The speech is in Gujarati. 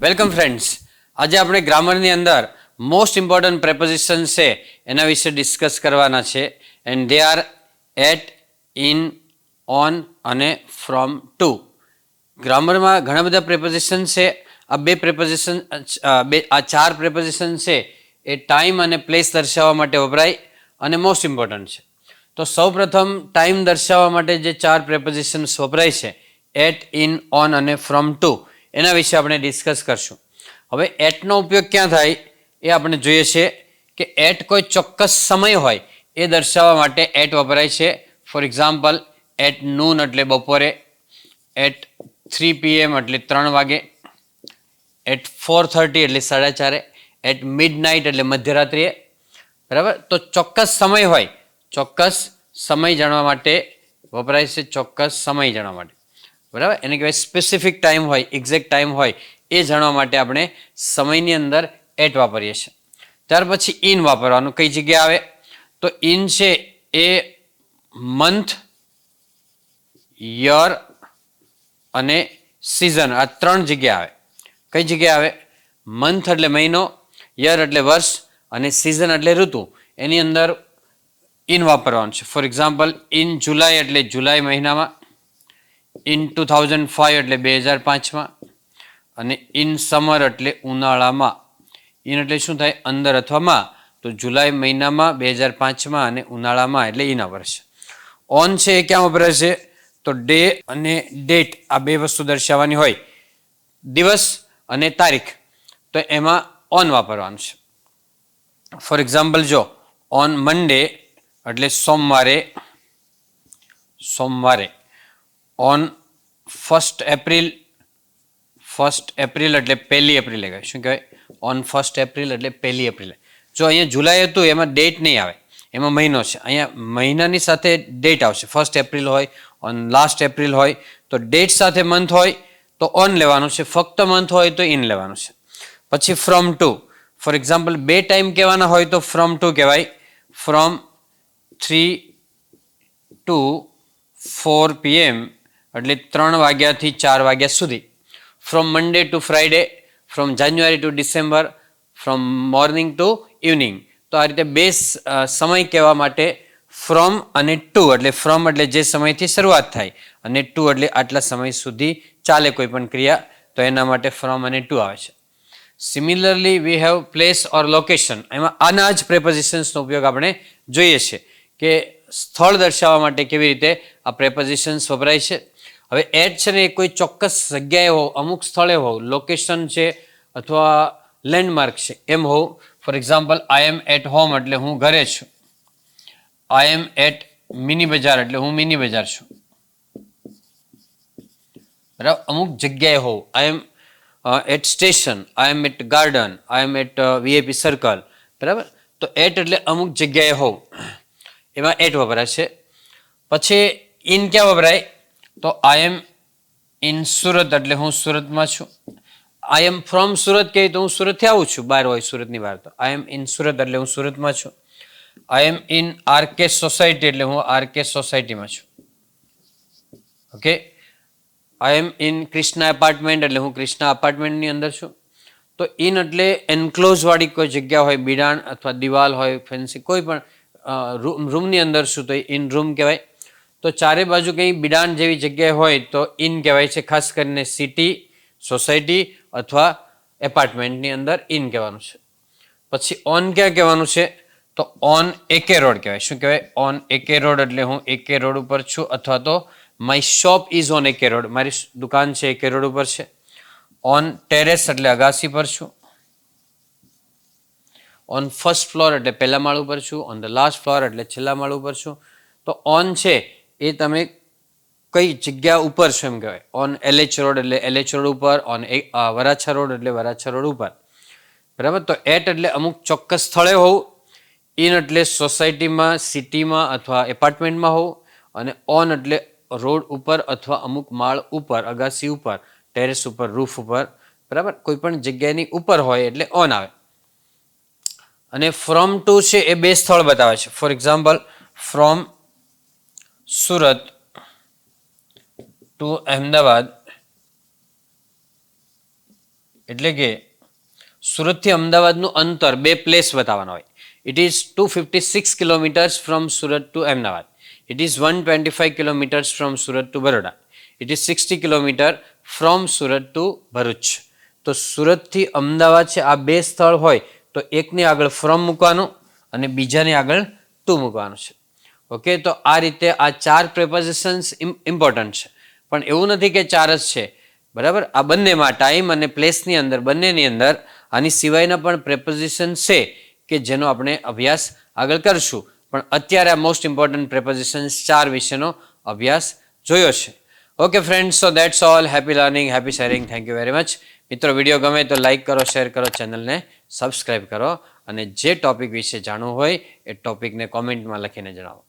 Welcome friends. આજે આપણે ગ્રામરની અંદર મોસ્ટ ઇમ્પોર્ટન્ટ પ્રેપોઝિશન છે એના વિશે ડિસ્કસ કરવાના છે. And they are at, in, on અને ફ્રોમ ટુ. ગ્રામરમાં ઘણા બધા પ્રેપોઝિશન છે. આ ચાર પ્રેપોઝિશન છે એ ટાઈમ અને પ્લેસ દર્શાવવા માટે વપરાય અને મોસ્ટ ઇમ્પોર્ટન્ટ છે. તો સૌપ્રથમ ટાઈમ દર્શાવવા માટે જે ચાર પ્રેપોઝિશન્સ વપરાય છે એટ, ઇન, ઓન અને ફ્રોમ ટુ, એના વિશે આપણે ડિસ્કસ કરશું. હવે એટનો ઉપયોગ ક્યાં થાય એ આપણે જોઈએ છીએ કે એટ કોઈ ચોક્કસ સમય હોય એ દર્શાવવા માટે એટ વપરાય છે. ફોર એક્ઝામ્પલ, એટ નૂન એટલે બપોરે, એટ 3 PM એટલે 3 વાગે, એટ 4:30 એટલે 4:30, એટ મિડનાઇટ એટલે મધ્યરાત્રિએ. બરાબર. તો ચોક્કસ સમય હોય, ચોક્કસ સમય જાણવા માટે વપરાય છે. ચોક્કસ સમય જાણવા માટે, બરાબર, એને કહેવાય સ્પેસિફિક ટાઈમ હોય, એક્ઝેક્ટ ટાઈમ હોય એ જાણવા માટે આપણે સમયની અંદર એટ વાપરીએ છીએ. ત્યાર પછી ઇન વાપરવાનું. કઈ જગ્યાએ આવે તો ઇન છે એ મંથ, યર અને સિઝન, આ ત્રણ જગ્યા આવે. કઈ જગ્યાએ આવે? મંથ એટલે મહિનો, યર એટલે વર્ષ અને સિઝન એટલે ઋતુ. એની અંદર ઇન વાપરવાનું છે. ફોર એક્ઝામ્પલ, ઇન જુલાઈ એટલે જુલાઈ મહિનામાં, ઇન 2005 એટલે 2005માં, અને ઇન સમર એટલે ઉનાળામાં. ઇન એટલે શું થાય? અંદર અથવા માં. તો જુલાઈ મહિનામાં, 2005માં અને ઉનાળામાં એટલે ઇના વર્ષ. ઓન છે એ ક્યાં વપરાય છે? તો ડે અને ડેટ, આ બે વસ્તુ દર્શાવવાની હોય, દિવસ અને તારીખ, તો એમાં ઓન વાપરવાનું છે. ફોર એક્ઝામ્પલ, જો ઓન મંડે એટલે સોમવારે, ઓન 1 એપ્રિલ, 1 એપ્રિલ એટલે 1 એપ્રિલે કહેવાય. શું કહેવાય? ઓન 1 એપ્રિલ એટલે 1 એપ્રિલે. જો અહીંયા જુલાઈ હતું એમાં ડેટ નહીં આવે, એમાં મહિનો છે. અહીંયા મહિનાની સાથે ડેટ આવશે. 1 એપ્રિલ હોય, ઓન લાસ્ટ એપ્રિલ હોય, તો ડેટ સાથે મંથ હોય તો ઓન લેવાનું છે, ફક્ત મંથ હોય તો ઇન લેવાનું છે. પછી ફ્રોમ ટુ. ફોર એક્ઝામ્પલ, બે ટાઈમ કહેવાના હોય તો ફ્રોમ ટુ કહેવાય. ફ્રોમ 3 to 4 PM એટલે 3 વાગ્યાથી 4 વાગ્યા સુધી. From Monday to Friday, from January to December, from morning to evening. તો આ રીતે બે સમય કહેવા માટે ફ્રોમ અને ટુ. એટલે ફ્રોમ એટલે જે સમયથી શરૂઆત થાય અને ટુ એટલે આટલા સમય સુધી ચાલે કોઈ પણ ક્રિયા, તો એના માટે ફ્રોમ અને ટુ આવે છે. Similarly we have place or location. એમાં આના જ પ્રેપોઝિશન્સનો ઉપયોગ આપણે જોઈએ છીએ કે સ્થળ દર્શાવવા માટે કેવી રીતે આ પ્રેપોઝિશન્સ વપરાય છે. હવે એટ છે ને એ કોઈ ચોક્કસ જગ્યાએ હોવ, અમુક સ્થળે હોવ, લોકેશન છે અથવા લેન્ડમાર્ક છે એમ હોવ. For example, I am at home એટલે હું ઘરે છું. આઈ એમ એટ મિની બજાર એટલે હું મિની બજાર છું. બરાબર. અમુક જગ્યાએ હોવ. I am at station, I am at garden, I am at VIP circle. બરાબર. તો એટ એટલે અમુક જગ્યાએ હોવ, એમાં એટ વપરાય છે. પછી ઇન ક્યાં વપરાય? તો આઈ એમ ઇન સુરત એટલે હું સુરતમાં છું. આઈ એમ ફ્રોમ સુરત કહે તો હું સુરતથી આવું છું, બહાર હોય સુરતની બહાર, તો આઈ એમ ઇન સુરત એટલે હું સુરતમાં છું. I am in RK society એટલે હું આરકે સોસાયટીમાં છું. Okay. I am in Krishna apartment એટલે હું ક્રિષ્ના અપાર્ટમેન્ટની અંદર છું. તો ઇન એટલે એન્ક્લોઝ વાળી કોઈ જગ્યા હોય, બિડાણ અથવા દિવાલ હોય, ફેન્સી કોઈ પણ રૂમની અંદર છું તો ઇન રૂમ કહેવાય. તો ચારે બાજુ કંઈ બિડાણ જેવી જગ્યાએ હોય તો ઇન કહેવાય છે. ખાસ કરીને સિટી, સોસાયટી અથવા એપાર્ટમેન્ટની અંદર ઇન કહેવાનું છે. પછી ઓન ક્યાં કહેવાનું છે? તો ઓન એકે રોડ કહેવાય. શું કહેવાય? ઓન એકે રોડ એટલે હું એકે રોડ ઉપર છું, અથવા તો માય શોપ ઇઝ ઓન એકે રોડ, મારી દુકાન છે એકે રોડ ઉપર છે. ઓન ટેરેસ એટલે અગાસી પર છું. ઓન ફર્સ્ટ ફ્લોર એટલે પહેલા માળ ઉપર છું. ઓન ધ લાસ્ટ ફ્લોર એટલે છેલ્લા માળ ઉપર છું. તો ઓન છે એ તમે કઈ જગ્યા ઉપર છો એમ કહેવાય. ઓન LH રોડ એટલે LH રોડ ઉપર, ઓન વરાછા રોડ એટલે વરાછા રોડ ઉપર. બરાબર. તો એટ એટલે અમુક ચોક્કસ સ્થળે હોવું, ઇન એટલે સોસાયટીમાં, સિટીમાં અથવા એપાર્ટમેન્ટમાં હોવું, અને ઓન એટલે રોડ ઉપર અથવા અમુક માળ ઉપર, અગાસી ઉપર, ટેરેસ ઉપર, રૂફ ઉપર. બરાબર. કોઈ પણ જગ્યાની ઉપર હોય એટલે ઓન આવે. અને ફ્રોમ ટુ છે એ બે સ્થળ બતાવે છે. For example, from Surat to Ahmedabad એટલે કે સુરતથી અમદાવાદનું અંતર બે પ્લેસ બતાવવાના હોય. It is 256 kilometres from Surat to Ahmedabad. It is 125 kilometres from Surat to Baroda. It is 60 kilometre from Surat to Bharuch. તો સુરતથી અમદાવાદ છે આ બે સ્થળ હોય તો એકની આગળ ફ્રોમ મૂકવાનું અને બીજાની આગળ ટુ મૂકવાનું છે. ઓકે, તો આ રીતે આ 4 પ્રેપોઝિશન્સ ઇમ્પોર્ટન્ટ છે. પણ એવું નથી કે 4 જ છે, બરાબર. આ બંનેમાં ટાઈમ અને પ્લેસની અંદર બંનેની અંદર આની સિવાયના પણ પ્રેપોઝિશન છે કે જેનો આપણે અભ્યાસ આગળ કરશું. પણ અત્યારે આ મોસ્ટ ઇમ્પોર્ટન્ટ પ્રેપોઝિશન્સ 4 વિશેનો અભ્યાસ જોયો છે. Okay friends, so that's all. Happy learning, happy sharing. Thank you very much. મિત્રો, વિડીયો ગમે તો લાઇક કરો, શેર કરો, ચેનલને સબસ્ક્રાઈબ કરો અને જે ટોપિક વિશે જાણવું હોય એ ટોપિકને કોમેન્ટમાં લખીને જણાવો.